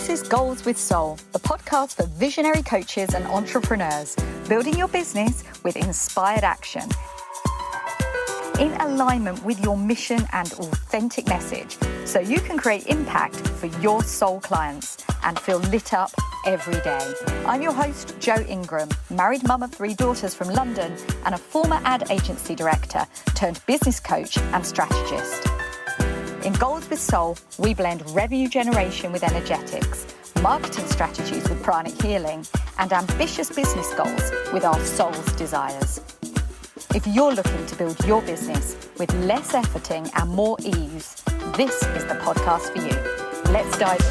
This is Goals with Soul, the podcast for visionary coaches and entrepreneurs, building your business with inspired action. In alignment with your mission and authentic message, so you can create impact for your soul clients and feel lit up every day. I'm your host, Jo Ingram, married mum of 3 daughters from London and a former ad agency director turned business coach and strategist. In Goals with Soul, we blend revenue generation with energetics, marketing strategies with pranic healing, and ambitious business goals with our soul's desires. If you're looking to build your business with less efforting and more ease, this is the podcast for you. Let's dive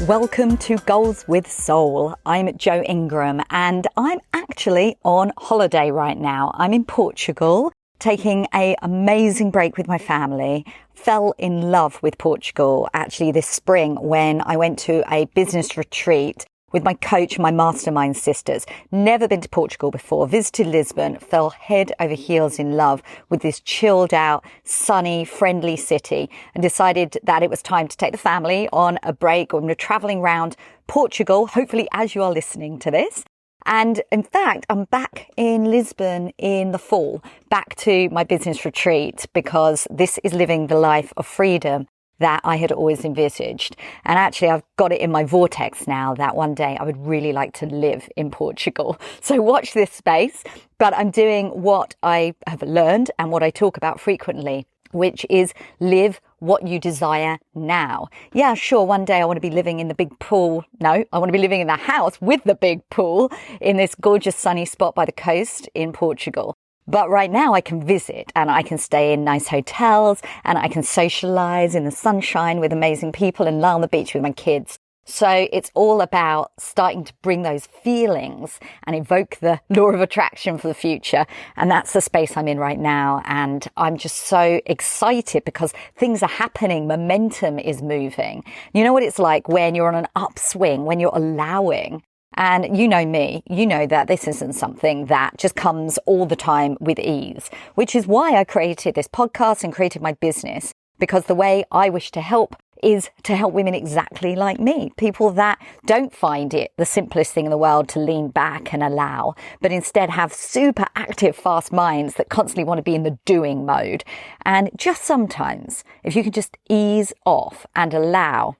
in. Welcome to Goals with Soul. I'm Jo Ingram and I'm actually on holiday right now. I'm in Portugal, taking an amazing break with my family. Fell in love with Portugal actually this spring when I went to a business retreat with my coach, my mastermind sisters. Never been to Portugal before, visited Lisbon, fell head over heels in love with this chilled out, sunny, friendly city, and decided that it was time to take the family on a break when we're traveling around Portugal, hopefully as you are listening to this. And in fact, I'm back in Lisbon in the fall, back to my business retreat, because this is living the life of freedom that I had always envisaged. And actually, I've got it in my vortex now that one day I would really like to live in Portugal. So watch this space. But I'm doing what I have learned and what I talk about frequently, which is live what you desire now. Yeah, sure, one day I want to be living in the big pool. No, I want to be living in the house with the big pool in this gorgeous sunny spot by the coast in Portugal. But right now I can visit and I can stay in nice hotels and I can socialize in the sunshine with amazing people and lie on the beach with my kids. So it's all about starting to bring those feelings and evoke the law of attraction for the future. And that's the space I'm in right now. And I'm just so excited because things are happening. Momentum is moving. You know what it's like when you're on an upswing, when you're allowing. And you know me, you know that this isn't something that just comes all the time with ease, which is why I created this podcast and created my business, because the way I wish to help is to help women exactly like me, people that don't find it the simplest thing in the world to lean back and allow, but instead have super active, fast minds that constantly want to be in the doing mode. And just sometimes, if you can just ease off and allow,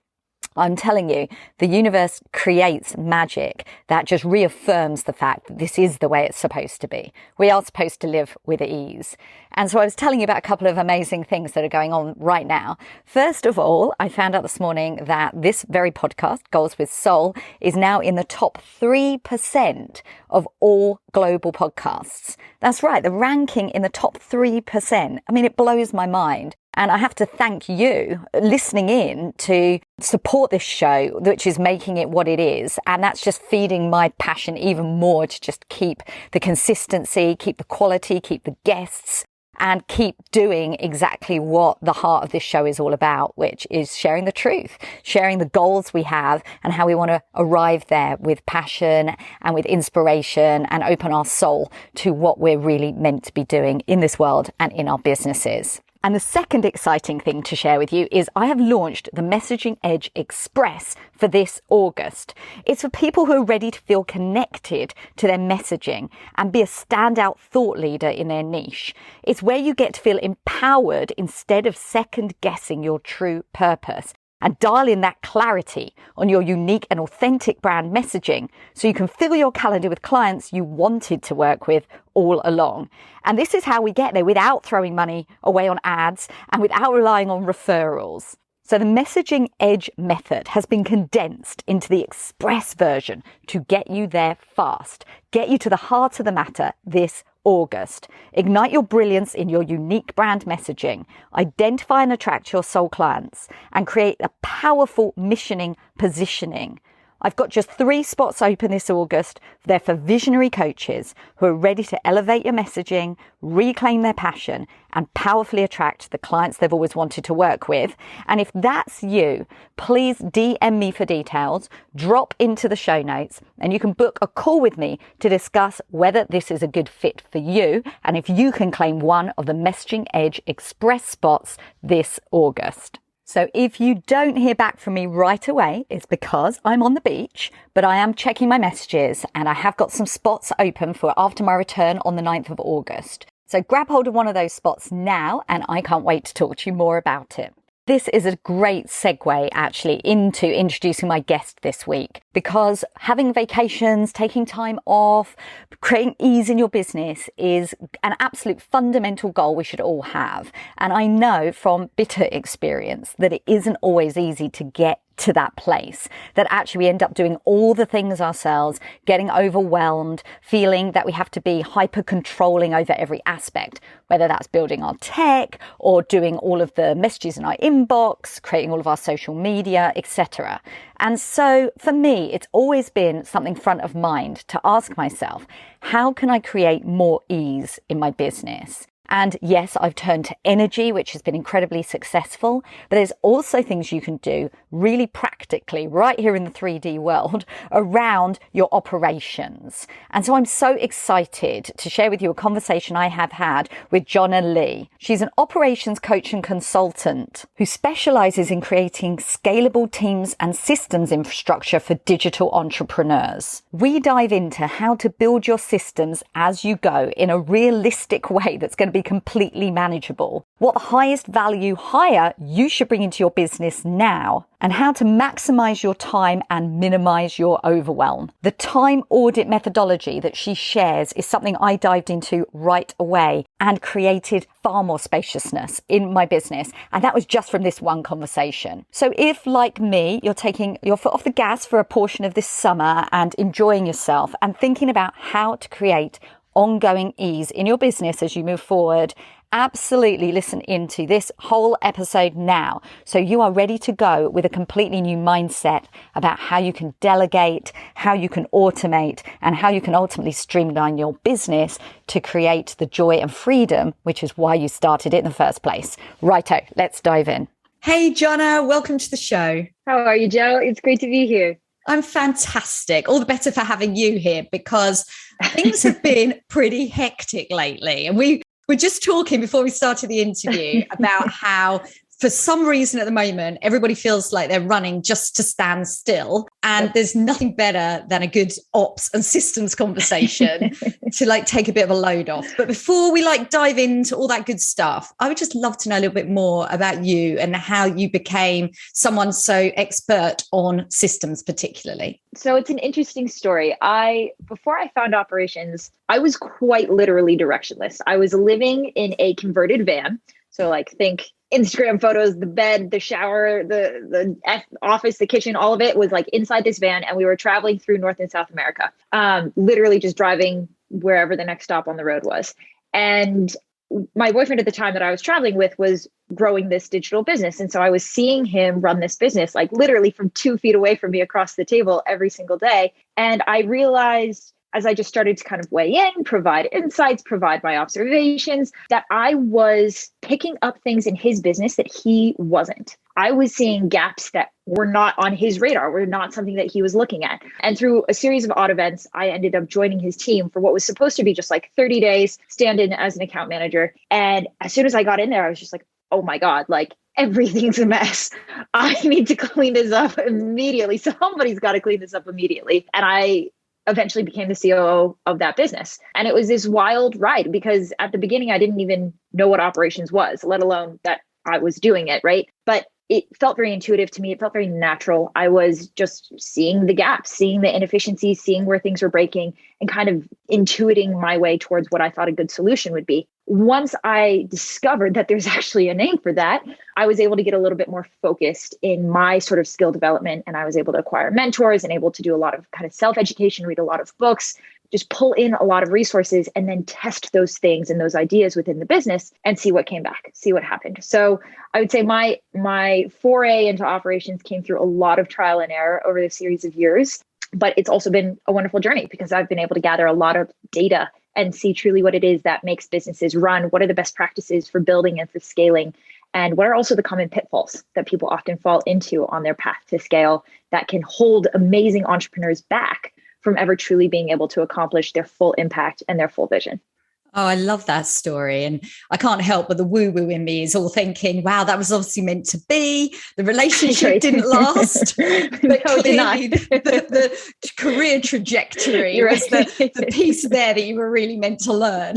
I'm telling you, the universe creates magic that just reaffirms the fact that this is the way it's supposed to be. We are supposed to live with ease. And so I was telling you about a couple of amazing things that are going on right now. First of all, I found out this morning that this very podcast, Goals with Soul, is now in the top 3% of all global podcasts. That's right, the ranking in the top 3%. I mean, it blows my mind. And I have to thank you listening in to support this show, which is making it what it is. And that's just feeding my passion even more to just keep the consistency, keep the quality, keep the guests, and keep doing exactly what the heart of this show is all about, which is sharing the truth, sharing the goals we have and how we want to arrive there with passion and with inspiration and open our soul to what we're really meant to be doing in this world and in our businesses. And the second exciting thing to share with you is I have launched the Messaging Edge Express for this August. It's for people who are ready to feel connected to their messaging and be a standout thought leader in their niche. It's where you get to feel empowered instead of second guessing your true purpose, and dial in that clarity on your unique and authentic brand messaging so you can fill your calendar with clients you wanted to work with all along. And this is how we get there without throwing money away on ads and without relying on referrals. So the Messaging Edge method has been condensed into the express version to get you there fast, get you to the heart of the matter this August. Ignite your brilliance in your unique brand messaging, identify and attract your soul clients, and create a powerful missioning positioning. I've got just 3 spots open this August. They're for visionary coaches who are ready to elevate your messaging, reclaim their passion, and powerfully attract the clients they've always wanted to work with. And if that's you, please DM me for details, drop into the show notes, and you can book a call with me to discuss whether this is a good fit for you and if you can claim one of the Messaging Edge Express spots this August. So if you don't hear back from me right away, it's because I'm on the beach, but I am checking my messages and I have got some spots open for after my return on the 9th of August. So grab hold of one of those spots now, and I can't wait to talk to you more about it. This is a great segue actually into introducing my guest this week, because having vacations, taking time off, creating ease in your business is an absolute fundamental goal we should all have. And I know from bitter experience that it isn't always easy to get to that place, that actually we end up doing all the things ourselves, getting overwhelmed, feeling that we have to be hyper controlling over every aspect, whether that's building our tech or doing all of the messages in our inbox, creating all of our social media, etc. And so for me, it's always been something front of mind to ask myself, how can I create more ease in my business? And yes, I've turned to energy, which has been incredibly successful, but there's also things you can do really practically right here in the 3D world around your operations. And so I'm so excited to share with you a conversation I have had with Jhana Lee. She's an operations coach and consultant who specializes in creating scalable teams and systems infrastructure for digital entrepreneurs. We dive into how to build your systems as you go in a realistic way that's going to be completely manageable, what the highest value hire you should bring into your business now, and how to maximize your time and minimize your overwhelm. The time audit methodology that she shares is something I dived into right away and created far more spaciousness in my business. And that was just from this one conversation. So if, like me, you're taking your foot off the gas for a portion of this summer and enjoying yourself and thinking about how to create ongoing ease in your business as you move forward, absolutely listen into this whole episode now, so you are ready to go with a completely new mindset about how you can delegate, how you can automate, and how you can ultimately streamline your business to create the joy and freedom, which is why you started it in the first place. Righto, let's dive in. Hey, Jhana, welcome to the show. How are you, Joe? It's great to be here. I'm fantastic. All the better for having you here, because things have been pretty hectic lately. And we were just talking before we started the interview about how, for some reason at the moment, everybody feels like they're running just to stand still. And there's nothing better than a good ops and systems conversation to take a bit of a load off. But before we dive into all that good stuff, I would just love to know a little bit more about you and how you became someone so expert on systems particularly. So it's an interesting story. Before I found operations, I was quite literally directionless. I was living in a converted van. So think Instagram photos, the bed, the shower, the office, the kitchen, all of it was inside this van. And we were traveling through North and South America, literally just driving wherever the next stop on the road was. And my boyfriend at the time that I was traveling with was growing this digital business. And so I was seeing him run this business, literally from 2 feet away from me across the table every single day. And I realized, as I just started to kind of weigh in, provide insights, provide my observations, that I was picking up things in his business that he wasn't. I was seeing gaps that were not on his radar, were not something that he was looking at. And through a series of odd events, I ended up joining his team for what was supposed to be just 30 days, stand in as an account manager. And as soon as I got in there, I was just oh my God, everything's a mess. I need to clean this up immediately. Somebody's got to clean this up immediately. And I eventually became the COO of that business. And it was this wild ride, because at the beginning, I didn't even know what operations was, let alone that I was doing it, right? But it felt very intuitive to me. It felt very natural. I was just seeing the gaps, seeing the inefficiencies, seeing where things were breaking, and kind of intuiting my way towards what I thought a good solution would be. Once I discovered that there's actually a name for that, I was able to get a little bit more focused in my sort of skill development. And I was able to acquire mentors and able to do a lot of kind of self-education, read a lot of books, just pull in a lot of resources and then test those things and those ideas within the business and see what came back, see what happened. So I would say my foray into operations came through a lot of trial and error over the series of years, but it's also been a wonderful journey because I've been able to gather a lot of data and see truly what it is that makes businesses run. What are the best practices for building and for scaling? And what are also the common pitfalls that people often fall into on their path to scale that can hold amazing entrepreneurs back from ever truly being able to accomplish their full impact and their full vision? Oh, I love that story. And I can't help but the woo-woo in me is all thinking, wow, that was obviously meant to be. The relationship didn't last, but No, it did not. clearly the career trajectory You're was right. the piece there that you were really meant to learn.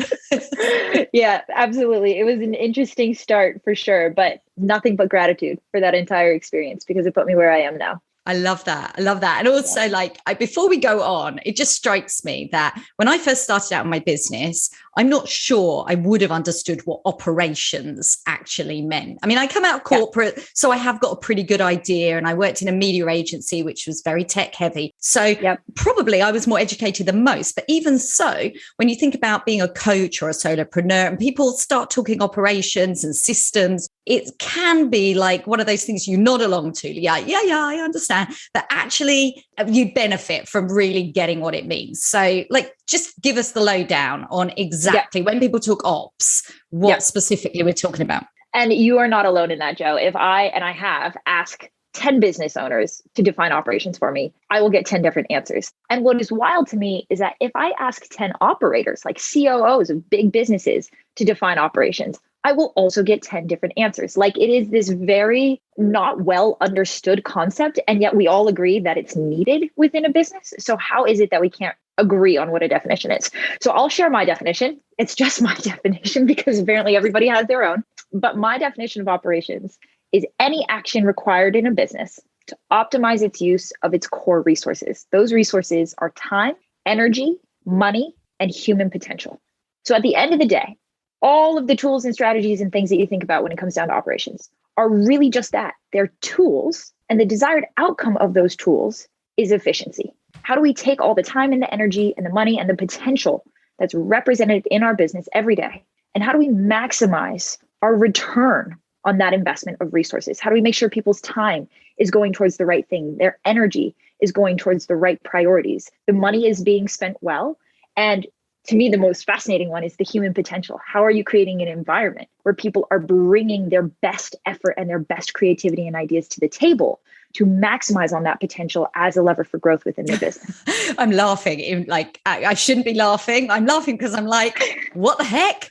Yeah, absolutely. It was an interesting start for sure, but nothing but gratitude for that entire experience because it put me where I am now. I love that. I love that. And Yeah. also, before we go on, it just strikes me that when I first started out in my business, I'm not sure I would have understood what operations actually meant. I mean, I come out of corporate, so I have got a pretty good idea. And I worked in a media agency, which was very tech heavy. So probably I was more educated than most. But even so, when you think about being a coach or a solopreneur and people start talking operations and systems, it can be like one of those things you nod along to. Yeah, I understand. But actually, you benefit from really getting what it means. So, just give us the lowdown on exactly when people talk ops, what specifically we're talking about. And you are not alone in that, Joe. If I have asked 10 business owners to define operations for me, I will get 10 different answers. And what is wild to me is that if I ask 10 operators, like COOs of big businesses, to define operations, I will also get 10 different answers. Like, it is this very not well understood concept, and yet we all agree that it's needed within a business. So how is it that we can't agree on what a definition is? So I'll share my definition. It's just my definition because apparently everybody has their own. But my definition of operations is any action required in a business to optimize its use of its core resources. Those resources are time, energy, money, and human potential. So at the end of the day, all of the tools and strategies and things that you think about when it comes down to operations are really just that. They're tools, and the desired outcome of those tools is efficiency. How do we take all the time and the energy and the money and the potential that's represented in our business every day? And how do we maximize our return on that investment of resources? How do we make sure people's time is going towards the right thing? Their energy is going towards the right priorities. The money is being spent well. And to me, the most fascinating one is the human potential. How are you creating an environment where people are bringing their best effort and their best creativity and ideas to the table to maximize on that potential as a lever for growth within their business? I'm laughing. I shouldn't be laughing. I'm laughing because I'm like, what the heck?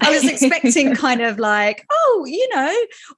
I was expecting kind of like,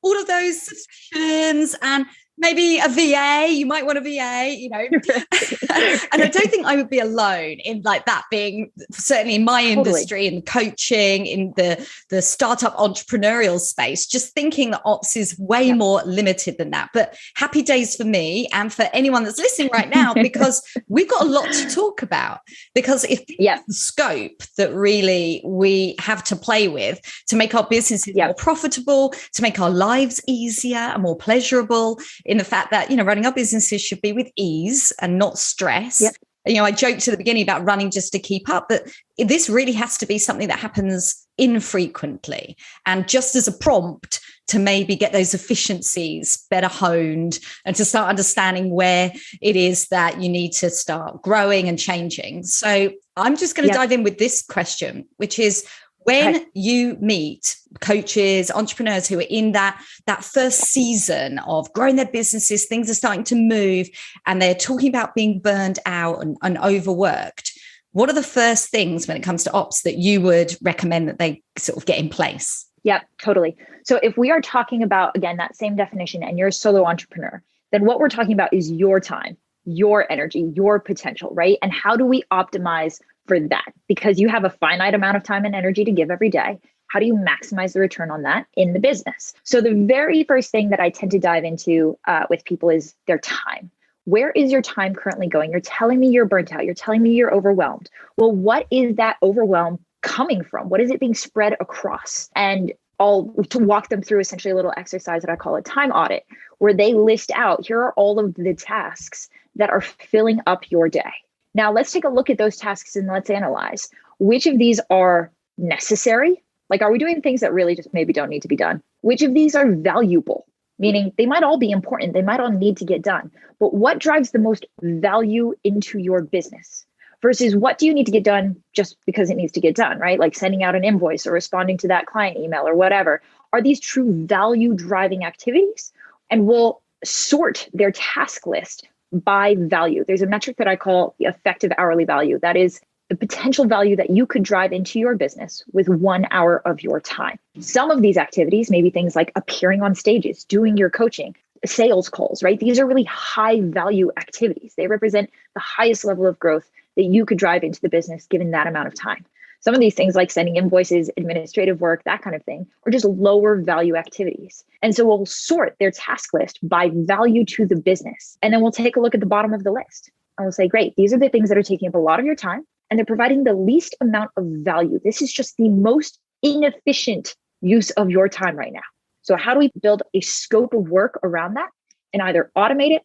all of those subscriptions and maybe a VA, you might want a VA, and I don't think I would be alone in that being certainly in my industry, in coaching, in the startup entrepreneurial space, just thinking that ops is way more limited than that. But happy days for me and for anyone that's listening right now, because we've got a lot to talk about. Because if the scope that really we have to play with to make our businesses more profitable, to make our lives easier and more pleasurable, in the fact that, running our businesses should be with ease and not stress. I joked at the beginning about running just to keep up, but this really has to be something that happens infrequently. And just as a prompt to maybe get those efficiencies better honed and to start understanding where it is that you need to start growing and changing. So I'm just going to dive in with this question, which is, when you meet coaches, entrepreneurs who are in that first season of growing their businesses, things are starting to move, and they're talking about being burned out and overworked, what are the first things when it comes to ops that you would recommend that they sort of get in place? Yeah, totally. So if we are talking about, again, that same definition, and you're a solo entrepreneur, then what we're talking about is your time, your energy, your potential, right? And how do we optimize for that? Because you have a finite amount of time and energy to give every day. How do you maximize the return on that in the business? So the very first thing that I tend to dive into with people is their time. Where is your time currently going? You're telling me you're burnt out. You're telling me you're overwhelmed. Well, what is that overwhelm coming from? What is it being spread across? And I'll to walk them through essentially a little exercise that I call a time audit, where they list out, here are all of the tasks that are filling up your day. Now, let's take a look at those tasks and let's analyze which of these are necessary. Like, are we doing things that really just maybe don't need to be done? Which of these are valuable? Meaning they might all be important. They might all need to get done. But what drives the most value into your business versus what do you need to get done just because it needs to get done, right? Like sending out an invoice or responding to that client email or whatever. Are these true value driving activities? And we'll sort their task list by value. There's a metric that I call the effective hourly value. That is the potential value that you could drive into your business with 1 hour of your time. Some of these activities may be things like appearing on stages, doing your coaching, sales calls, right? These are really high value activities. They represent the highest level of growth that you could drive into the business given that amount of time. Some of these things like sending invoices, administrative work, that kind of thing, are just lower value activities. And so we'll sort their task list by value to the business. And then we'll take a look at the bottom of the list. And we'll say, great, these are the things that are taking up a lot of your time and they're providing the least amount of value. This is just the most inefficient use of your time right now. So how do we build a scope of work around that and either automate it,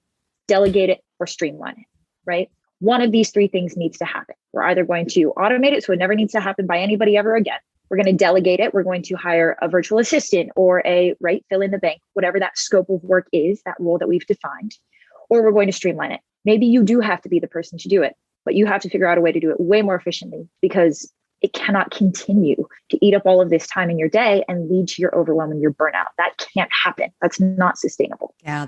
delegate it, or streamline it, right? One of these three things needs to happen. We're either going to automate it so it never needs to happen by anybody ever again. We're going to delegate it. We're going to hire a virtual assistant or fill in the bank, whatever that scope of work is, that role that we've defined, or we're going to streamline it. Maybe you do have to be the person to do it, but you have to figure out a way to do it way more efficiently because it cannot continue to eat up all of this time in your day and lead to your overwhelm and your burnout. That can't happen. That's not sustainable. Yeah,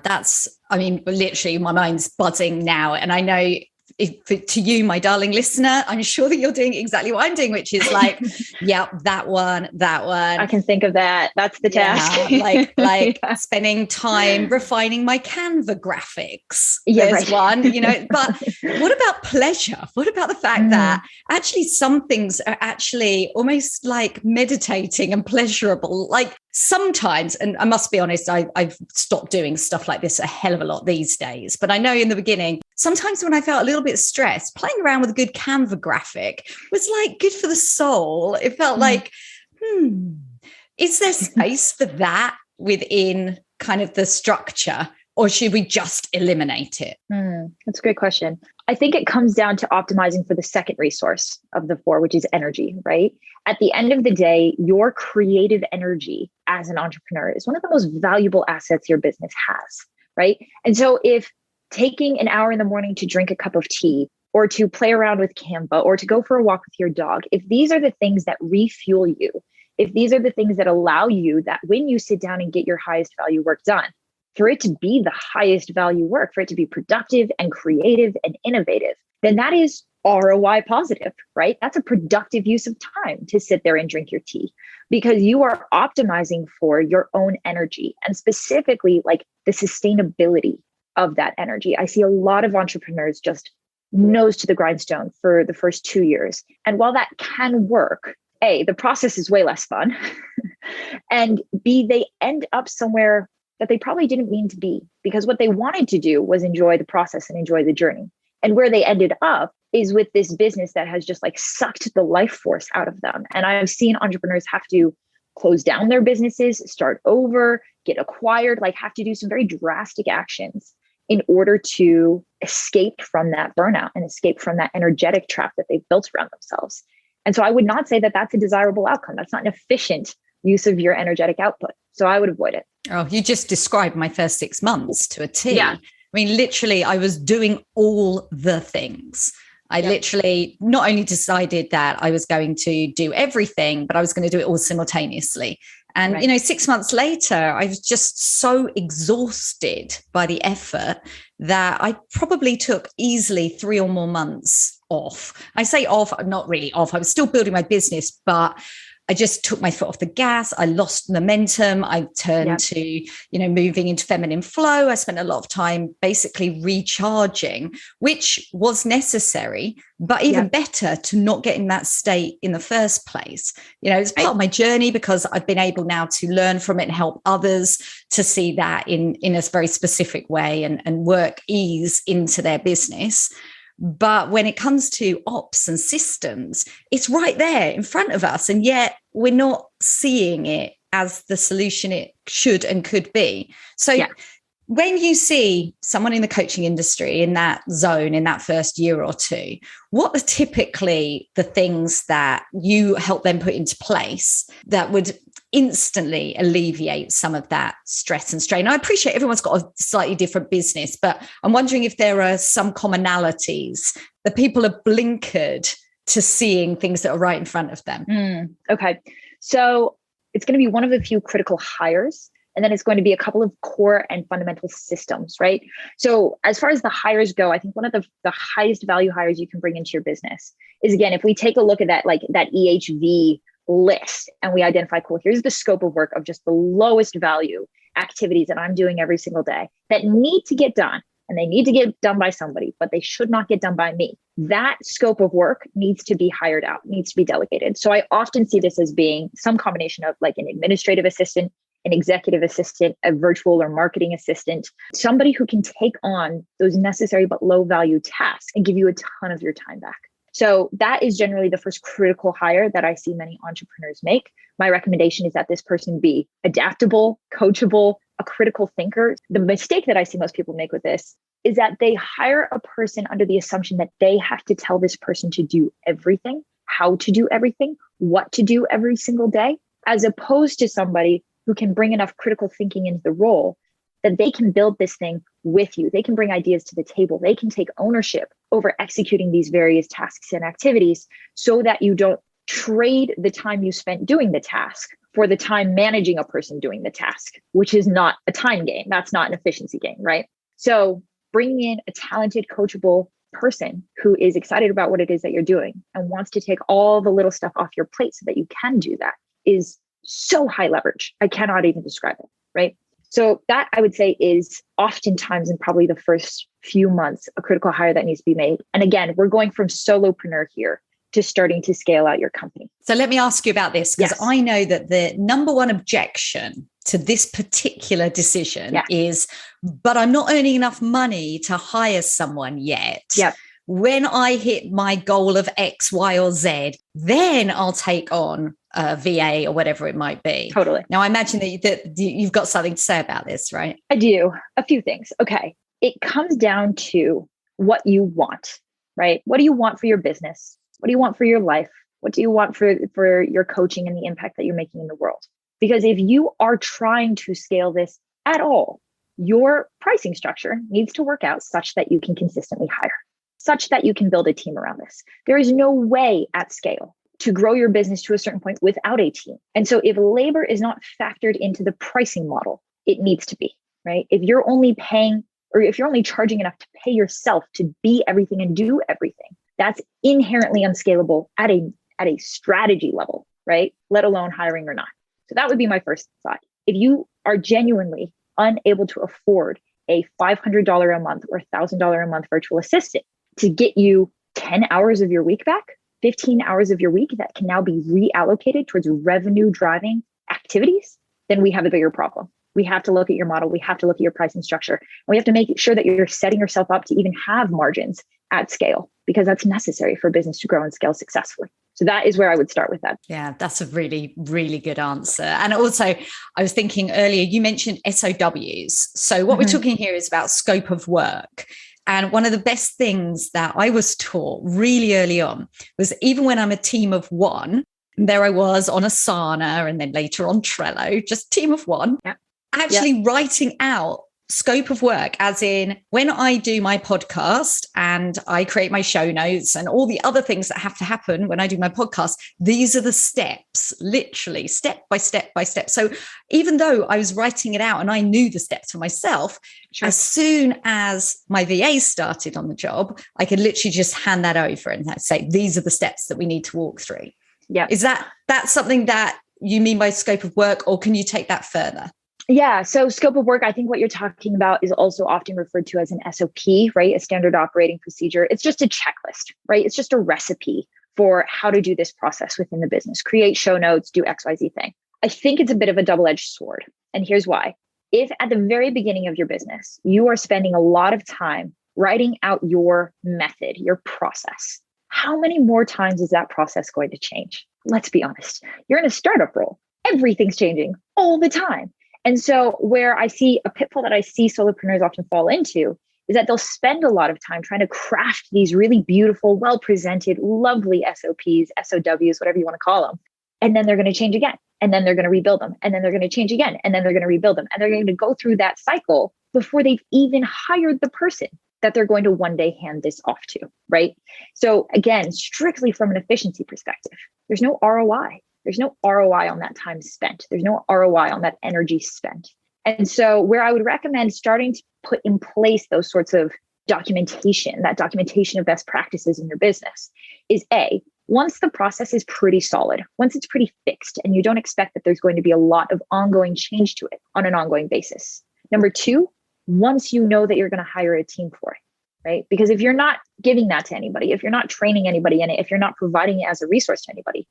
literally my mind's buzzing now. And I know to you, my darling listener, I'm sure that you're doing exactly what I'm doing, which is like, yep, that one. I can think of that. That's the task. Like spending time refining my Canva graphics. There's one, but what about pleasure? What about the fact that actually some things are actually almost like meditating and pleasurable? Like sometimes, and I must be honest, I've stopped doing stuff like this a hell of a lot these days. But I know in the beginning, sometimes when I felt a little bit stressed, playing around with a good Canva graphic was like good for the soul. It felt like, is there space for that within kind of the structure? Or should we just eliminate it? That's a great question. I think it comes down to optimizing for the second resource of the four, which is energy, right? At the end of the day, your creative energy as an entrepreneur is one of the most valuable assets your business has, right? And so if taking an hour in the morning to drink a cup of tea or to play around with Canva or to go for a walk with your dog, if these are the things that refuel you, if these are the things that allow you that when you sit down and get your highest value work done, for it to be the highest value work, for it to be productive and creative and innovative, then that is ROI positive, right? That's a productive use of time to sit there and drink your tea because you are optimizing for your own energy and specifically like the sustainability of that energy. I see a lot of entrepreneurs just nose to the grindstone for the first 2 years. And while that can work, A, the process is way less fun. And B, they end up somewhere that they probably didn't mean to be because what they wanted to do was enjoy the process and enjoy the journey. And where they ended up is with this business that has just like sucked the life force out of them. And I've seen entrepreneurs have to close down their businesses, start over, get acquired, like have to do some very drastic actions in order to escape from that burnout and escape from that energetic trap that they've built around themselves. And so I would not say that that's a desirable outcome. That's not an efficient use of your energetic output. So I would avoid it. Oh, you just described my first 6 months to a T. Yeah. I mean, literally, I was doing all the things. I literally not only decided that I was going to do everything, but I was going to do it all simultaneously. And, 6 months later, I was just so exhausted by the effort that I probably took easily 3 or more months off. I say off, not really off. I was still building my business, but I just took my foot off the gas. I lost momentum. I turned to, moving into feminine flow. I spent a lot of time basically recharging, which was necessary, but even better to not get in that state in the first place. It's part of my journey because I've been able now to learn from it and help others to see that in a very specific way and work ease into their business. But when it comes to ops and systems, it's right there in front of us. And yet we're not seeing it as the solution it should and could be. So when you see someone in the coaching industry in that zone, in that first year or two, what are typically the things that you help them put into place that would instantly alleviate some of that stress and strain? I appreciate everyone's got a slightly different business, but I'm wondering if there are some commonalities that people are blinkered to seeing things that are right in front of them. Okay. So it's going to be one of the few critical hires And then it's going to be a couple of core and fundamental systems, right? So as far as the hires go, I think one of the highest value hires you can bring into your business is, again, if we take a look at that, like that EHV list, and we identify, cool, here's the scope of work of just the lowest value activities that I'm doing every single day that need to get done. And they need to get done by somebody, but they should not get done by me. That scope of work needs to be hired out, needs to be delegated. So I often see this as being some combination of like an administrative assistant, an executive assistant, a virtual or marketing assistant, somebody who can take on those necessary but low value tasks and give you a ton of your time back. So that is generally the first critical hire that I see many entrepreneurs make. My recommendation is that this person be adaptable, coachable, a critical thinker. The mistake that I see most people make with this is that they hire a person under the assumption that they have to tell this person to do everything, how to do everything, what to do every single day, as opposed to somebody who can bring enough critical thinking into the role that they can build this thing with you. They can bring ideas to the table. They can take ownership over executing these various tasks and activities so that you don't trade the time you spent doing the task for the time managing a person doing the task, which is not a time gain. That's not an efficiency gain, right? So bringing in a talented, coachable person who is excited about what it is that you're doing and wants to take all the little stuff off your plate so that you can do that is so high leverage. I cannot even describe it, right? So that, I would say, is oftentimes in probably the first few months, a critical hire that needs to be made. And again, we're going from solopreneur here to starting to scale out your company. So let me ask you about this, because Yes. I know that the number one objection to this particular decision is, but I'm not earning enough money to hire someone yet. Yep. When I hit my goal of X, Y, or Z, then I'll take on a VA or whatever it might be. Totally. Now, I imagine that you've got something to say about this, right? I do. A few things. Okay. It comes down to what you want, right? What do you want for your business? What do you want for your life? What do you want for your coaching and the impact that you're making in the world? Because if you are trying to scale this at all, your pricing structure needs to work out such that you can consistently hire, such that you can build a team around this. There is no way at scale to grow your business to a certain point without a team. And so if labor is not factored into the pricing model, it needs to be, right? If you're only paying, or if you're only charging enough to pay yourself to be everything and do everything, that's inherently unscalable at a strategy level, right? Let alone hiring or not. So that would be my first thought. If you are genuinely unable to afford a $500 a month or $1,000 a month virtual assistant to get you 10 hours of your week back, 15 hours of your week that can now be reallocated towards revenue driving activities, then we have a bigger problem. We have to look at your model. We have to look at your pricing structure. And we have to make sure that you're setting yourself up to even have margins at scale, because that's necessary for business to grow and scale successfully. So that is where I would start with that. Yeah, that's a really, really good answer. And also, I was thinking earlier, you mentioned SOWs. So what we're talking here is about scope of work. And one of the best things that I was taught really early on was, even when I'm a team of one, there I was on Asana and then later on Trello, just team of one, actually writing out scope of work, as in when I do my podcast and I create my show notes and all the other things that have to happen when I do my podcast, these are the steps, literally step by step by step. So even though I was writing it out and I knew the steps for myself, as soon as my VA started on the job, I could literally just hand that over and say, these are the steps that we need to walk through. Yeah. Is that's something that you mean by scope of work, or can you take that further? Yeah. So scope of work, I think what you're talking about is also often referred to as an SOP, right? A standard operating procedure. It's just a checklist, right? It's just a recipe for how to do this process within the business. Create show notes, do XYZ thing. I think it's a bit of a double-edged sword. And here's why. If at the very beginning of your business, you are spending a lot of time writing out your method, your process, how many more times is that process going to change? Let's be honest. You're in a startup role. Everything's changing all the time. And so where I see a pitfall that I see solopreneurs often fall into is that they'll spend a lot of time trying to craft these really beautiful, well-presented, lovely SOPs, SOWs, whatever you want to call them. And then they're going to change again. And then they're going to rebuild them. And then they're going to change again. And then they're going to rebuild them. And they're going to go through that cycle before they've even hired the person that they're going to one day hand this off to, right? So again, strictly from an efficiency perspective, there's no ROI. There's no ROI on that time spent. There's no ROI on that energy spent. And so where I would recommend starting to put in place those sorts of documentation, that documentation of best practices in your business is once the process is pretty solid, once it's pretty fixed, and you don't expect that there's going to be a lot of ongoing change to it on an ongoing basis. Number two, once you know that you're going to hire a team for it, right? Because if you're not giving that to anybody, if you're not training anybody in it, if you're not providing it as a resource to anybody,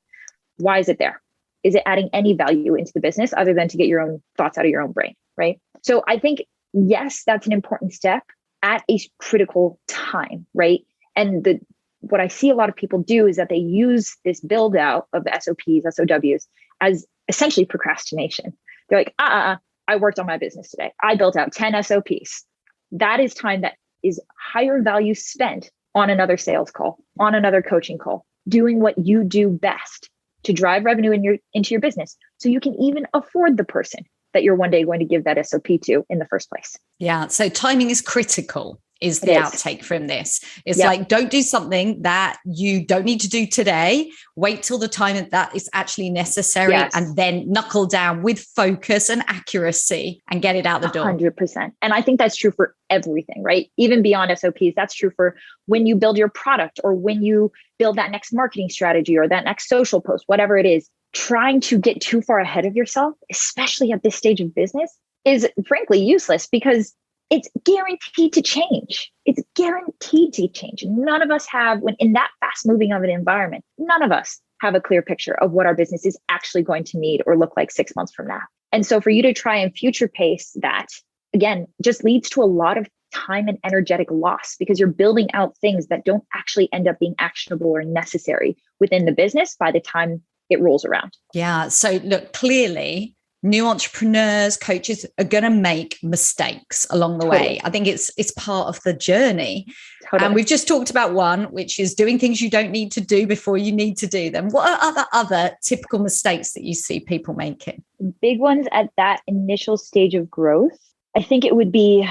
why is it there? Is it adding any value into the business other than to get your own thoughts out of your own brain, right? So I think, yes, that's an important step at a critical time, right? And what I see a lot of people do is that they use this build out of the SOPs, SOWs as essentially procrastination. They're like, I worked on my business today. I built out 10 SOPs. That is time that is higher value spent on another sales call, on another coaching call, doing what you do best to drive revenue into your business so you can even afford the person that you're one day going to give that SOP to in the first place. Yeah. So timing is critical is the outtake from this. It's like, don't do something that you don't need to do today. Wait till the time that is actually necessary and then knuckle down with focus and accuracy and get it out the door. 100%. And I think that's true for everything, right? Even beyond SOPs, that's true for when you build your product or when you build that next marketing strategy or that next social post, whatever it is. Trying to get too far ahead of yourself, especially at this stage of business, is frankly useless because it's guaranteed to change. It's guaranteed to change. None of us have, when in that fast moving of an environment, none of us have a clear picture of what our business is actually going to need or look like 6 months from now. And so for you to try and future pace that, again, just leads to a lot of time and energetic loss because you're building out things that don't actually end up being actionable or necessary within the business by the time it rolls around. Yeah. So look, clearly new entrepreneurs, coaches are going to make mistakes along the way. I think it's part of the journey. And we've just talked about one, which is doing things you don't need to do before you need to do them. What are other typical mistakes that you see people making? Big ones at that initial stage of growth. I think it would be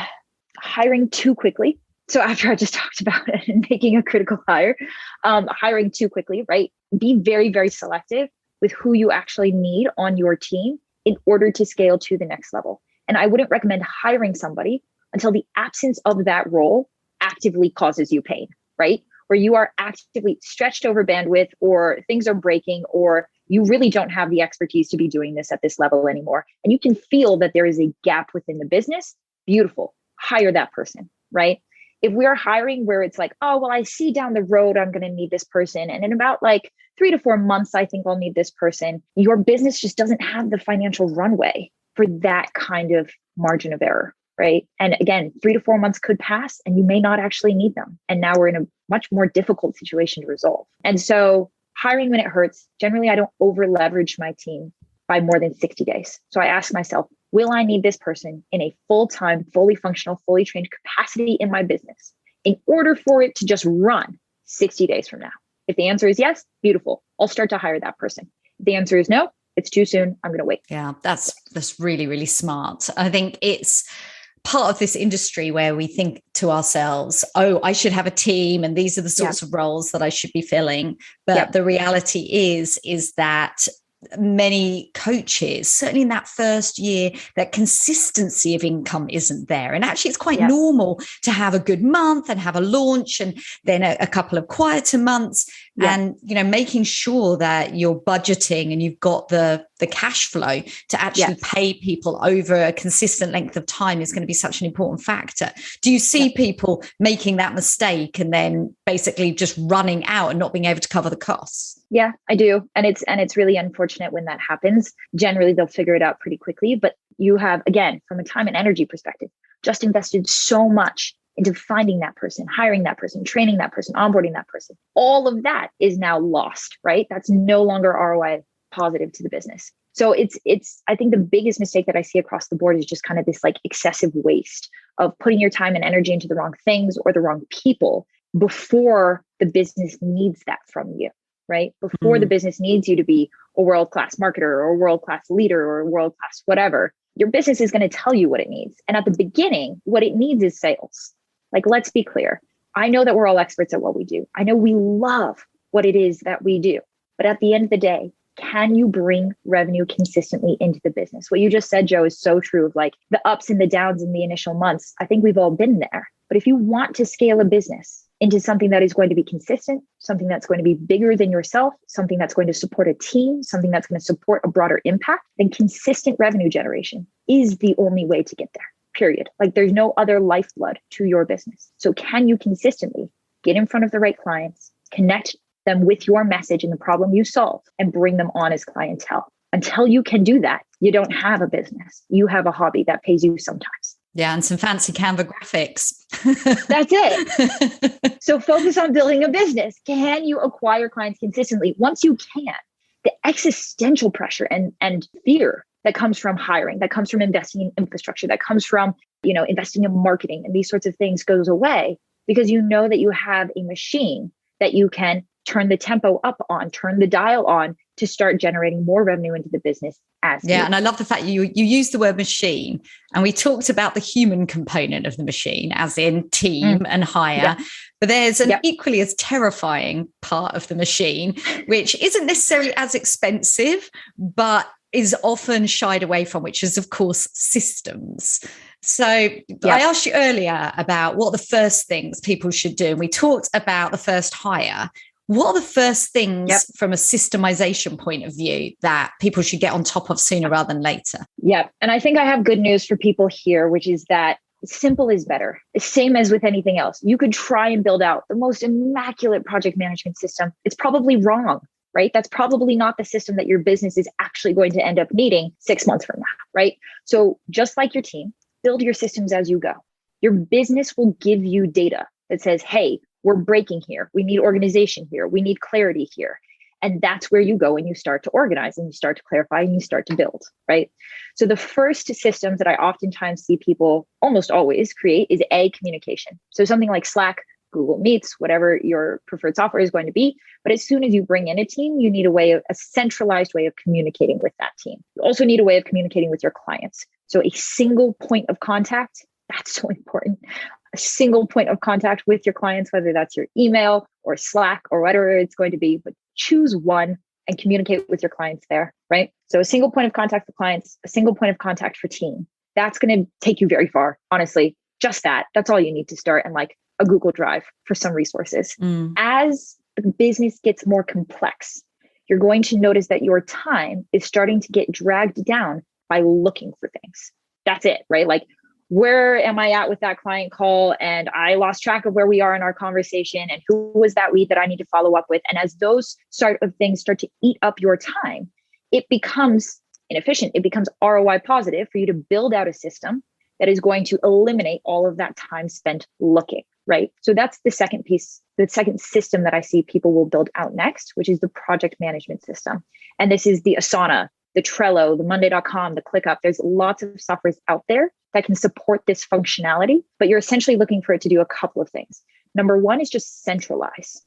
hiring too quickly. So after I just talked about it and making a critical hire, hiring too quickly, right? Be very, very selective with who you actually need on your team in order to scale to the next level. And I wouldn't recommend hiring somebody until the absence of that role actively causes you pain, right? Where you are actively stretched over bandwidth or things are breaking or you really don't have the expertise to be doing this at this level anymore. And you can feel that there is a gap within the business. Beautiful. Hire that person, right? If we're hiring where it's like, oh, well, I see down the road, I'm going to need this person. And in about like 3 to 4 months, I think I'll need this person. Your business just doesn't have the financial runway for that kind of margin of error, right? And again, 3 to 4 months could pass and you may not actually need them. And now we're in a much more difficult situation to resolve. And so hiring when it hurts, generally, I don't over leverage my team by more than 60 days. So I ask myself, will I need this person in a full-time, fully functional, fully trained capacity in my business in order for it to just run 60 days from now? If the answer is yes, beautiful. I'll start to hire that person. If the answer is no, it's too soon. I'm going to wait. Yeah, that's really, really smart. I think it's part of this industry where we think to ourselves, oh, I should have a team and these are the sorts of roles that I should be filling. But the reality is that many coaches, certainly in that first year, that consistency of income isn't there. And actually, it's quite normal to have a good month and have a launch and then a couple of quieter months. And, making sure that you're budgeting and you've got the cash flow to actually pay people over a consistent length of time is going to be such an important factor. Do you see people making that mistake and then basically just running out and not being able to cover the costs? Yeah, I do. And it's really unfortunate when that happens. Generally, they'll figure it out pretty quickly. But you have, again, from a time and energy perspective, just invested so much into finding that person, hiring that person, training that person, onboarding that person. All of that is now lost, right? That's no longer ROI positive to the business. So it's I think the biggest mistake that I see across the board is just kind of this like excessive waste of putting your time and energy into the wrong things or the wrong people before the business needs that from you, right? Before the business needs you to be a world-class marketer or a world-class leader or a world-class whatever. Your business is going to tell you what it needs. And at the beginning, what it needs is sales. Like, let's be clear. I know that we're all experts at what we do. I know we love what it is that we do. But at the end of the day, can you bring revenue consistently into the business? What you just said, Joe, is so true of like the ups and the downs in the initial months. I think we've all been there. But if you want to scale a business into something that is going to be consistent, something that's going to be bigger than yourself, something that's going to support a team, something that's going to support a broader impact, then consistent revenue generation is the only way to get there, period. Like there's no other lifeblood to your business. So can you consistently get in front of the right clients, connect them with your message and the problem you solve, and bring them on as clientele? Until you can do that, you don't have a business. You have a hobby that pays you sometimes. Yeah, and some fancy Canva graphics. That's it. So focus on building a business. Can you acquire clients consistently? Once you can, the existential pressure and fear that comes from hiring, that comes from investing in infrastructure, that comes from, investing in marketing and these sorts of things goes away, because you know that you have a machine that you can turn the tempo up on, turn the dial on to start generating more revenue into the business as Yeah. And I love the fact you use the word machine, and we talked about the human component of the machine as in team and hire, Yeah. but there's an equally as terrifying part of the machine, which isn't necessarily as expensive, but is often shied away from, which is of course systems. So I asked you earlier about what the first things people should do. And we talked about the first hire. What are the first things from a systemization point of view that people should get on top of sooner rather than later? Yeah. And I think I have good news for people here, which is that simple is better. It's same as with anything else. You could try and build out the most immaculate project management system. It's probably wrong, right? That's probably not the system that your business is actually going to end up needing 6 months from now, right? So just like your team, build your systems as you go. Your business will give you data that says, hey, we're breaking here. We need organization here. We need clarity here. And that's where you go and you start to organize and you start to clarify and you start to build, right? So the first systems that I oftentimes see people almost always create is communication. So something like Slack, Google Meets, whatever your preferred software is going to be. But as soon as you bring in a team, you need a centralized way of communicating with that team. You also need a way of communicating with your clients. So a single point of contact, that's so important. A single point of contact with your clients, whether that's your email or Slack or whatever it's going to be, but choose one and communicate with your clients there, right? So a single point of contact for clients, a single point of contact for team. That's going to take you very far, honestly. Just that's all you need to start, and like a Google Drive for some resources. As the business gets more complex, you're going to notice that your time is starting to get dragged down by looking for things. That's it, right? Like, where am I at with that client call? And I lost track of where we are in our conversation, and who was that lead that I need to follow up with? And as those sort of things start to eat up your time, it becomes inefficient. It becomes ROI positive for you to build out a system that is going to eliminate all of that time spent looking, right? So that's the second piece, the second system that I see people will build out next, which is the project management system. And this is the Asana, the Trello, the Monday.com, the ClickUp. There's lots of softwares out there that can support this functionality, but you're essentially looking for it to do a couple of things. Number one is just centralize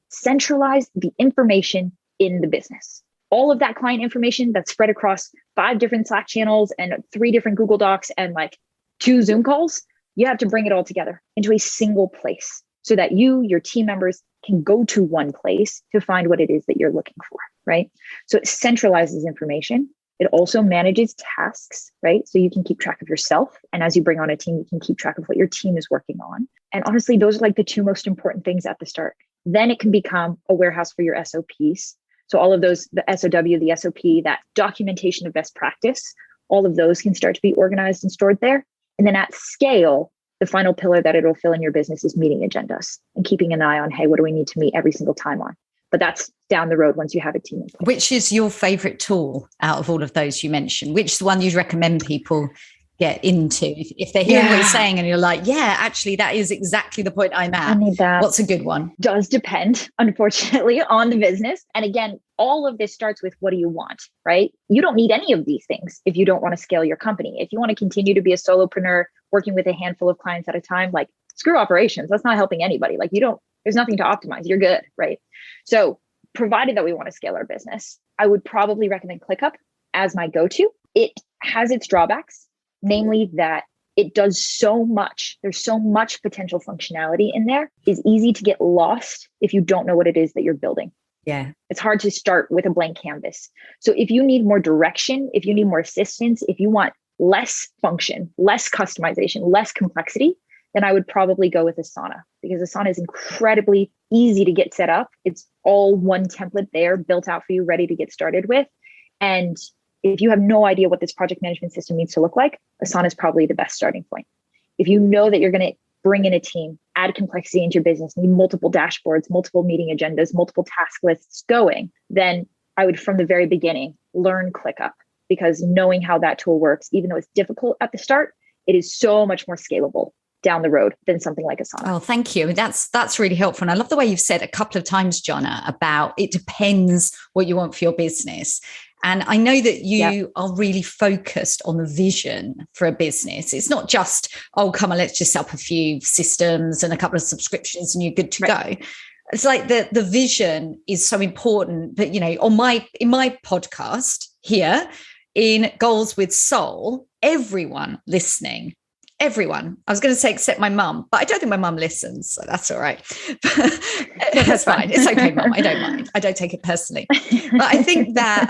the information in the business. All of that client information that's spread across 5 different Slack channels and 3 different Google Docs and like 2 Zoom calls, you have to bring it all together into a single place so that your team members can go to one place to find what it is that you're looking for, right? So it centralizes information. It also manages tasks, right? So you can keep track of yourself. And as you bring on a team, you can keep track of what your team is working on. And honestly, those are like the 2 most important things at the start. Then it can become a warehouse for your SOPs. So all of those, the SOW, the SOP, that documentation of best practice, all of those can start to be organized and stored there. And then at scale, the final pillar that it'll fill in your business is meeting agendas and keeping an eye on, hey, what do we need to meet every single time on? But that's down the road once you have a team in place. Which is your favorite tool out of all of those you mentioned? Which is the one you'd recommend people get into if they're hearing what you're saying and you're like, yeah, actually, that is exactly the point I'm at. I need that. What's a good one? Does depend, unfortunately, on the business. And again, all of this starts with, what do you want, right? You don't need any of these things if you don't want to scale your company. If you want to continue to be a solopreneur working with a handful of clients at a time, like, screw operations. That's not helping anybody. Like, there's nothing to optimize. You're good, right? So provided that we want to scale our business, I would probably recommend ClickUp as my go-to. It has its drawbacks, namely that it does so much. There's so much potential functionality in there. It's easy to get lost if you don't know what it is that you're building. Yeah. It's hard to start with a blank canvas. So if you need more direction, if you need more assistance, if you want less function, less customization, less complexity, then I would probably go with Asana, because Asana is incredibly easy to get set up. It's all one template there built out for you, ready to get started with. And if you have no idea what this project management system needs to look like, Asana is probably the best starting point. If you know that you're going to bring in a team, add complexity into your business, need multiple dashboards, multiple meeting agendas, multiple task lists going, then I would, from the very beginning, learn ClickUp, because knowing how that tool works, even though it's difficult at the start, it is so much more scalable down the road than something like Asana. Oh, thank you. That's really helpful. And I love the way you've said a couple of times, Jhana, about it depends what you want for your business. And I know that you are really focused on the vision for a business. It's not just, oh, come on, let's just set up a few systems and a couple of subscriptions and you're good to go. It's like the vision is so important. But, you know, in my podcast here in Goals with Soul, everyone listening, everyone, I was going to say except my mum, but I don't think my mum listens, so that's all right. That's fine. It's okay, Mum. I don't mind. I don't take it personally. But I think that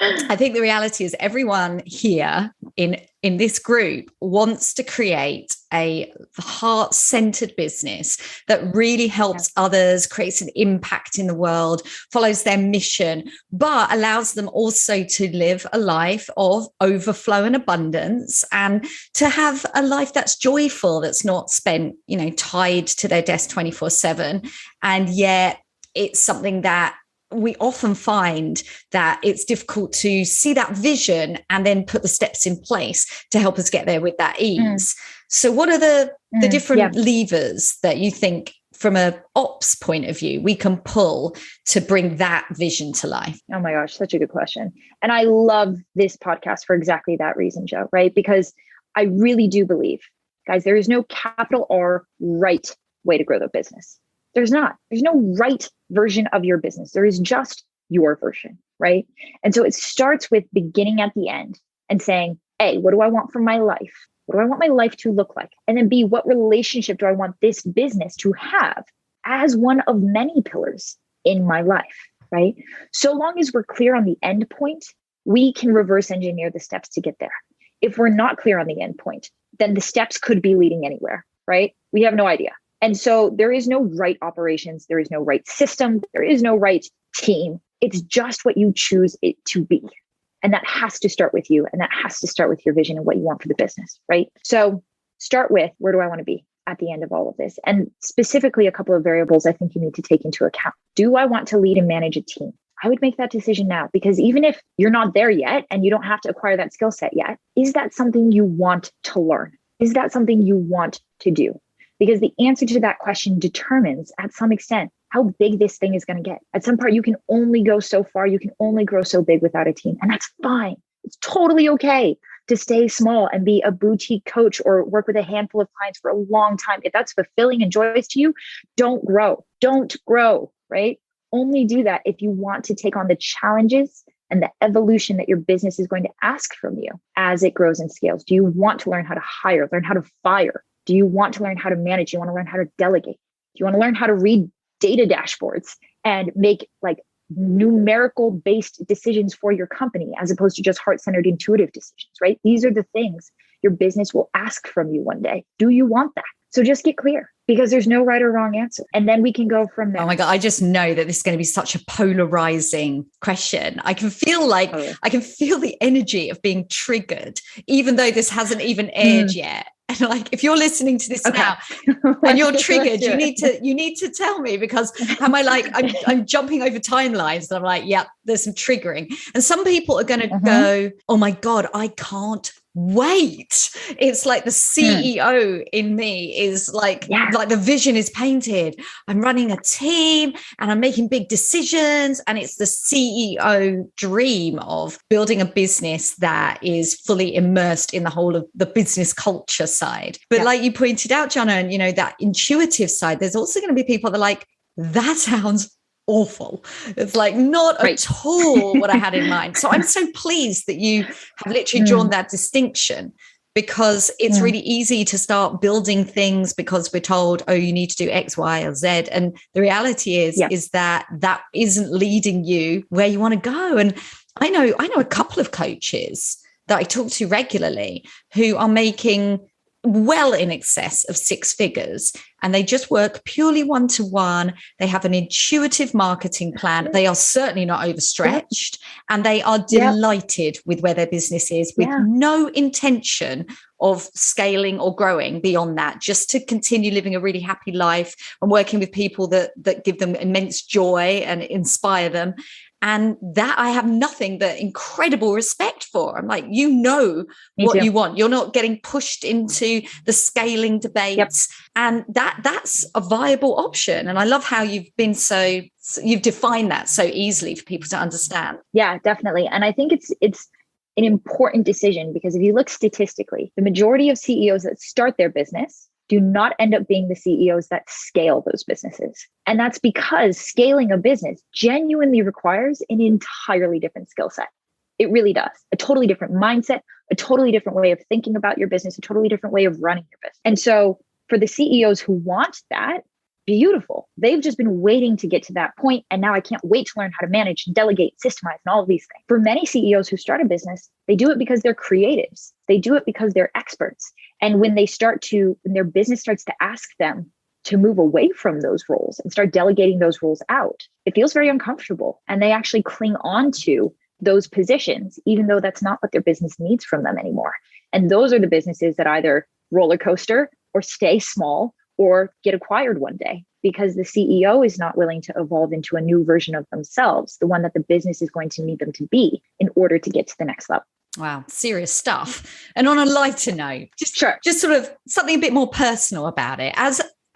I think the reality is everyone here in this group wants to create a heart-centered business that really helps others, creates an impact in the world, follows their mission, but allows them also to live a life of overflow and abundance, and to have a life that's joyful, that's not spent, you know, tied to their desk 24/7. And yet it's something that we often find that it's difficult to see that vision and then put the steps in place to help us get there with that ease. So what are the different levers that you think from a ops point of view we can pull to bring that vision to life? Oh my gosh, such a good question. And I love this podcast for exactly that reason, Joe, right? Because I really do believe, guys, there is no capital R right way to grow the business. There's not. There's no right version of your business. There is just your version, right? And so it starts with beginning at the end and saying, A, what do I want from my life? What do I want my life to look like? And then B, what relationship do I want this business to have as one of many pillars in my life, right? So long as we're clear on the end point, we can reverse engineer the steps to get there. If we're not clear on the end point, then the steps could be leading anywhere, right? We have no idea. And so there is no right operations. There is no right system. There is no right team. It's just what you choose it to be. And that has to start with you. And that has to start with your vision and what you want for the business, right? So start with, where do I want to be at the end of all of this? And specifically, a couple of variables I think you need to take into account. Do I want to lead and manage a team? I would make that decision now, because even if you're not there yet and you don't have to acquire that skill set yet, is that something you want to learn? Is that something you want to do? Because the answer to that question determines, at some extent, how big this thing is going to get. At some part, you can only go so far. You can only grow so big without a team. And that's fine. It's totally okay to stay small and be a boutique coach or work with a handful of clients for a long time. If that's fulfilling and joyous to you, don't grow. Don't grow, right? Only do that if you want to take on the challenges and the evolution that your business is going to ask from you as it grows and scales. Do you want to learn how to hire, learn how to fire? Do you want to learn how to manage? Do you want to learn how to delegate? Do you want to learn how to read data dashboards and make like numerical based decisions for your company as opposed to just heart-centered intuitive decisions, right? These are the things your business will ask from you one day. Do you want that? So just get clear, because there's no right or wrong answer. And then we can go from there. Oh my God, I just know that this is going to be such a polarizing question. I can feel I can feel the energy of being triggered, even though this hasn't even aired yet. And like, if you're listening to this now and you're triggered, you need to tell me, because I'm jumping over timelines and I'm like, yeah, there's some triggering. And some people are going to go, oh my God, I can't wait. It's like the CEO in me is like the vision is painted. I'm running a team and I'm making big decisions. And it's the CEO dream of building a business that is fully immersed in the whole of the business culture side. But like you pointed out, Jhana, and you know, that intuitive side, there's also going to be people that are like, that sounds awful. It's like not at all what I had in mind. So I'm so pleased that you have literally drawn that distinction. because it's really easy to start building things because we're told, oh, you need to do X, Y, or Z. And the reality is that isn't leading you where you want to go. And I know a couple of coaches that I talk to regularly who are making well in excess of six figures, and they just work purely one-to-one. They have an intuitive marketing plan. They are certainly not overstretched, and they are delighted with where their business is, with no intention of scaling or growing beyond that, just to continue living a really happy life and working with people that give them immense joy and inspire them. And that I have nothing but incredible respect for. I'm like, you know what you want. You're not getting pushed into the scaling debates. And that's a viable option. And I love how you've defined that so easily for people to understand. Yeah, definitely. And I think it's an important decision, because if you look statistically, the majority of CEOs that start their business do not end up being the CEOs that scale those businesses. And that's because scaling a business genuinely requires an entirely different skill set. It really does. A totally different mindset, a totally different way of thinking about your business, a totally different way of running your business. And so for the CEOs who want that, beautiful. They've just been waiting to get to that point. And now I can't wait to learn how to manage and delegate, systemize, and all of these things. For many CEOs who start a business, they do it because they're creatives. They do it because they're experts. And when their business starts to ask them to move away from those roles and start delegating those roles out, it feels very uncomfortable. And they actually cling on to those positions, even though that's not what their business needs from them anymore. And those are the businesses that either roller coaster or stay small or get acquired one day, because the CEO is not willing to evolve into a new version of themselves, the one that the business is going to need them to be in order to get to the next level. Wow, serious stuff. And on a lighter note, just sort of something a bit more personal about it.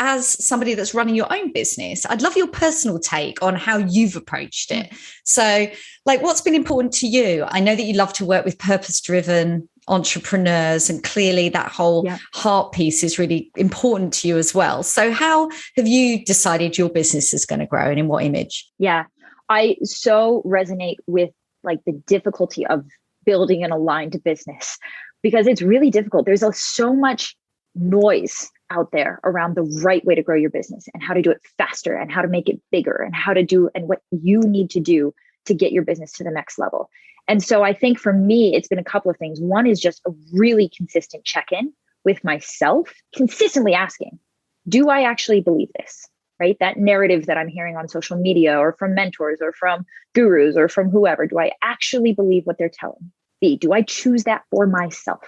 As somebody that's running your own business, I'd love your personal take on how you've approached it. So, like, what's been important to you? I know that you love to work with purpose-driven entrepreneurs, and clearly that whole heart piece is really important to you as well. So how have you decided your business is going to grow, and in what image? Yeah, I so resonate with like the difficulty of building an aligned business, because it's really difficult. There's so much noise out there around the right way to grow your business and how to do it faster and how to make it bigger and how to do and what you need to do to get your business to the next level. And so I think for me, it's been a couple of things. One is just a really consistent check-in with myself, consistently asking, do I actually believe this? Right? That narrative that I'm hearing on social media or from mentors or from gurus or from whoever, do I actually believe what they're telling me? B, do I choose that for myself?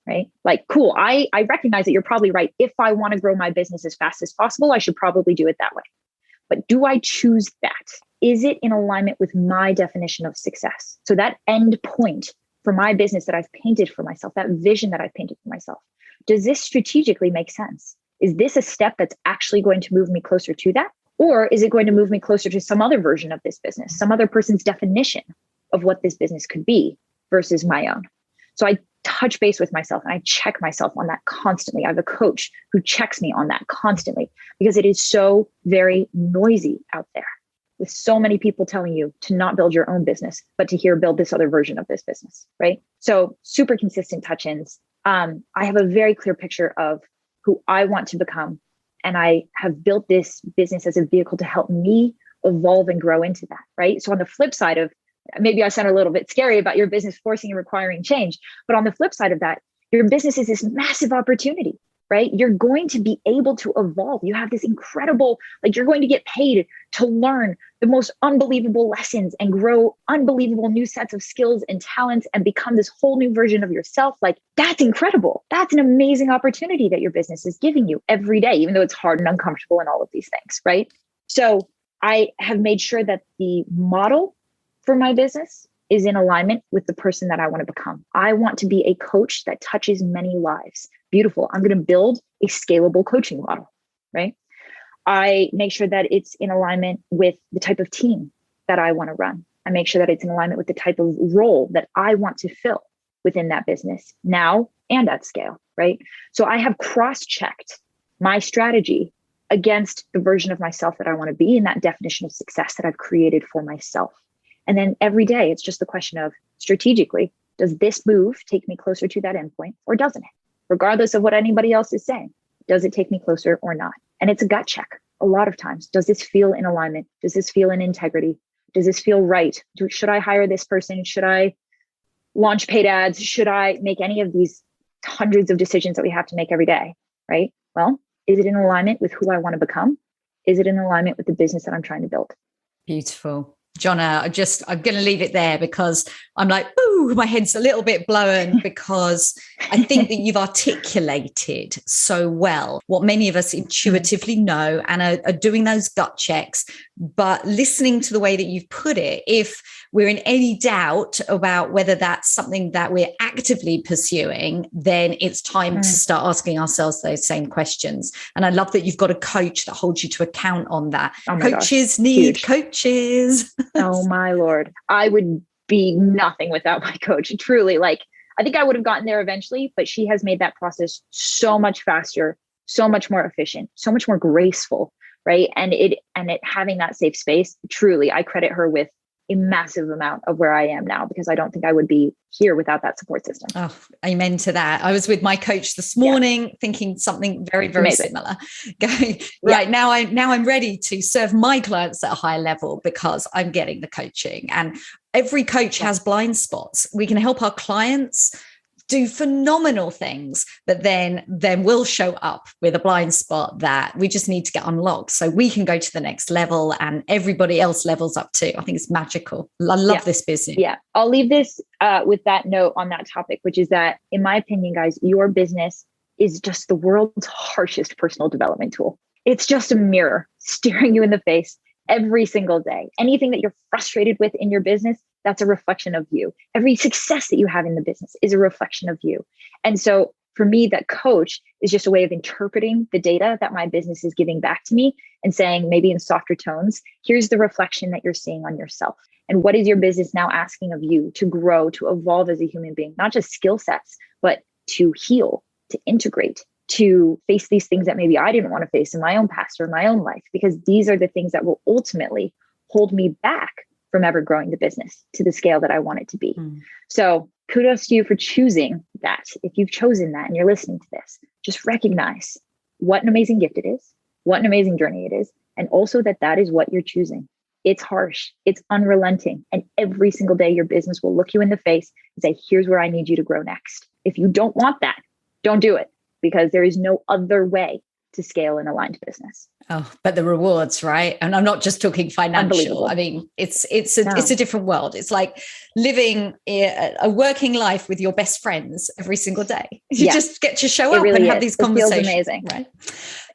Right? Like, cool, I recognize that you're probably right. If I want to grow my business as fast as possible, I should probably do it that way. But do I choose that? Is it in alignment with my definition of success? So that end point for my business that I've painted for myself, that vision that I've painted for myself, does this strategically make sense? Is this a step that's actually going to move me closer to that? Or is it going to move me closer to some other version of this business, some other person's definition of what this business could be versus my own? So I touch base with myself and I check myself on that constantly. I have a coach who checks me on that constantly, because it is so very noisy out there with so many people telling you to not build your own business, but to build this other version of this business, right? So super consistent touch-ins. I have a very clear picture of who I want to become. And I have built this business as a vehicle to help me evolve and grow into that, right? So on the flip side of, maybe I sound a little bit scary about your business forcing and requiring change, but on the flip side of that, your business is this massive opportunity, right? You're going to be able to evolve. You have this incredible, like, you're going to get paid to learn the most unbelievable lessons and grow unbelievable new sets of skills and talents and become this whole new version of yourself. Like, that's incredible. That's an amazing opportunity that your business is giving you every day, even though it's hard and uncomfortable and all of these things, right? So I have made sure that the model for my business is in alignment with the person that I want to become. I want to be a coach that touches many lives. Beautiful. I'm going to build a scalable coaching model, right? I make sure that it's in alignment with the type of team that I want to run. I make sure that it's in alignment with the type of role that I want to fill within that business now and at scale, right? So I have cross-checked my strategy against the version of myself that I want to be in that definition of success that I've created for myself. And then every day, it's just the question of strategically, Does this move take me closer to that endpoint or doesn't it? Regardless of what anybody else is saying, does it take me closer or not? And it's a gut check a lot of times. Does this feel in alignment? Does this feel in integrity? Does this feel right? Should I hire this person? Should I launch paid ads? Should I make any of these hundreds of decisions that we have to make every day, right? Well, is it in alignment with who I want to become? Is it in alignment with the business that I'm trying to build? Beautiful. Jhana, I'm going to leave it there because I'm like, ooh, my head's a little bit blown because I think that you've articulated so well what many of us intuitively know and are doing those gut checks. But listening to the way that you've put it, if we're in any doubt about whether that's something that we're actively pursuing, then it's time to start asking ourselves those same questions. And I love that you've got a coach that holds you to account on that. Coaches need huge coaches. Oh my Lord. I would be nothing without my coach. Truly, like, I think I would have gotten there eventually, but she has made that process so much faster, so much more efficient, so much more graceful, right? And it having that safe space, truly, I credit her with a massive amount of where I am now, because I don't think I would be here without that support system. Oh, amen to that. I was with my coach this morning thinking something very, very similar. Going, right, now I'm ready to serve my clients at a high level because I'm getting the coaching. And every coach has blind spots. We can help our clients do phenomenal things, but then we'll show up with a blind spot that we just need to get unlocked so we can go to the next level and everybody else levels up too. I think it's magical. I love this business. Yeah. I'll leave this with that note on that topic, which is that, in my opinion, guys, your business is just the world's harshest personal development tool. It's just a mirror staring you in the face every single day. Anything that you're frustrated with in your business, that's a reflection of you. Every success that you have in the business is a reflection of you. And so for me, that coach is just a way of interpreting the data that my business is giving back to me and saying, maybe in softer tones, here's the reflection that you're seeing on yourself. And what is your business now asking of you to grow, to evolve as a human being, not just skill sets, but to heal, to integrate, to face these things that maybe I didn't want to face in my own past or my own life, because these are the things that will ultimately hold me back from ever growing the business to the scale that I want it to be. So kudos to you for choosing that. If you've chosen that and you're listening to this, just recognize what an amazing gift it is, what an amazing journey it is, and also that is what you're choosing. It's harsh, it's unrelenting, and every single day your business will look you in the face and say, here's where I need you to grow next. If you don't want that, don't do it, because there is no other way to scale an aligned business. Oh, but the rewards, right? And I'm not just talking financial. I mean, it's a different world. It's like living a working life with your best friends every single day. You just get to show up and have these conversations. It feels amazing, right?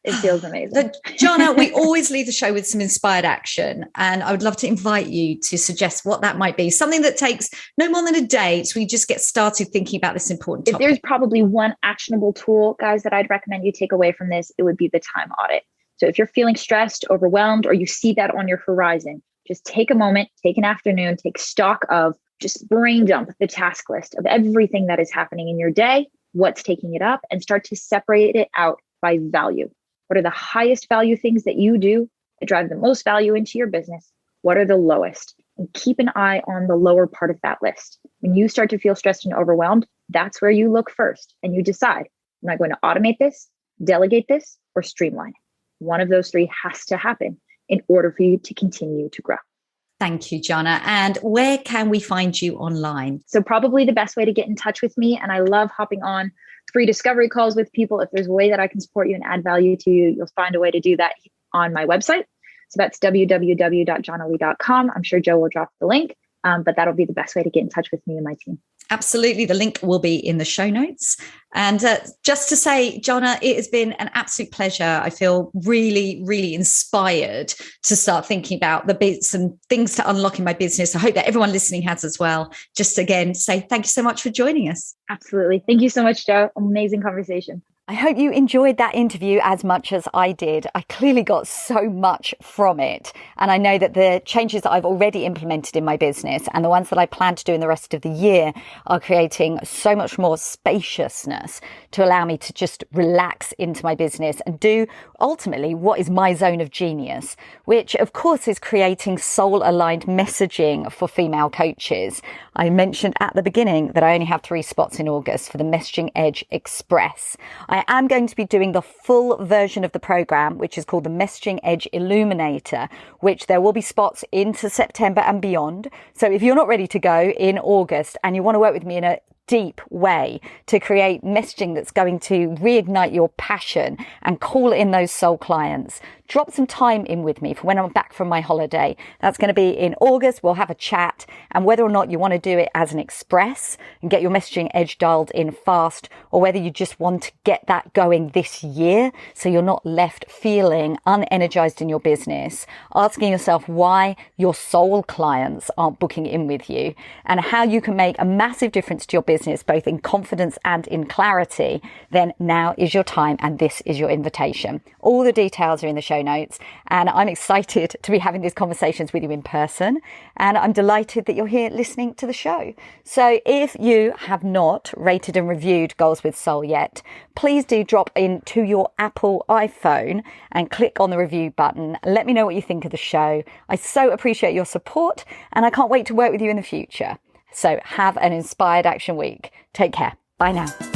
It feels amazing. Jhana, we always leave the show with some inspired action, and I would love to invite you to suggest what that might be. Something that takes no more than a day so we just get started thinking about this important topic. If there's probably one actionable tool, guys, that I'd recommend you take away from this, it would be the time audit. So if you're feeling stressed, overwhelmed, or you see that on your horizon, just take a moment, take an afternoon, take stock of, just brain dump the task list of everything that is happening in your day, what's taking it up, and start to separate it out by value. What are the highest value things that you do that drive the most value into your business? What are the lowest? And keep an eye on the lower part of that list. When you start to feel stressed and overwhelmed, that's where you look first and you decide, am I going to automate this, delegate this, or streamline it? One of those three has to happen in order for you to continue to grow. Thank you, Jhana. And where can we find you online? So probably the best way to get in touch with me, and I love hopping on free discovery calls with people. If there's a way that I can support you and add value to you, you'll find a way to do that on my website. So that's www.jhanalee.com. I'm sure Joe will drop the link, but that'll be the best way to get in touch with me and my team. Absolutely. The link will be in the show notes. And just to say, Jhana, it has been an absolute pleasure. I feel really, really inspired to start thinking about the bits and things to unlock in my business. I hope that everyone listening has as well. Just again, say thank you so much for joining us. Absolutely. Thank you so much, Joe. Amazing conversation. I hope you enjoyed that interview as much as I did. I clearly got so much from it. And I know that the changes that I've already implemented in my business and the ones that I plan to do in the rest of the year are creating so much more spaciousness to allow me to just relax into my business and do ultimately what is my zone of genius, which of course is creating soul-aligned messaging for female coaches. I mentioned at the beginning that I only have 3 spots in August for the Messaging Edge Express. I am going to be doing the full version of the program, which is called the Messaging Edge Illuminator, which there will be spots into September and beyond. So if you're not ready to go in August and you want to work with me in a deep way to create messaging that's going to reignite your passion and call in those soul clients, drop some time in with me for when I'm back from my holiday. That's going to be in August. We'll have a chat, and whether or not you want to do it as an express and get your messaging edge dialed in fast, or whether you just want to get that going this year so you're not left feeling unenergized in your business, asking yourself why your soul clients aren't booking in with you, and how you can make a massive difference to your business, both in confidence and in clarity, then now is your time and this is your invitation. All the details are in the show notes, and I'm excited to be having these conversations with you in person, and I'm delighted that you're here listening to the show. So if you have not rated and reviewed Goals with Soul yet, please do drop into your Apple iPhone and click on the review button. Let me know what you think of the show. I so appreciate your support, and I can't wait to work with you in the future. So have an inspired action week. Take care. Bye now.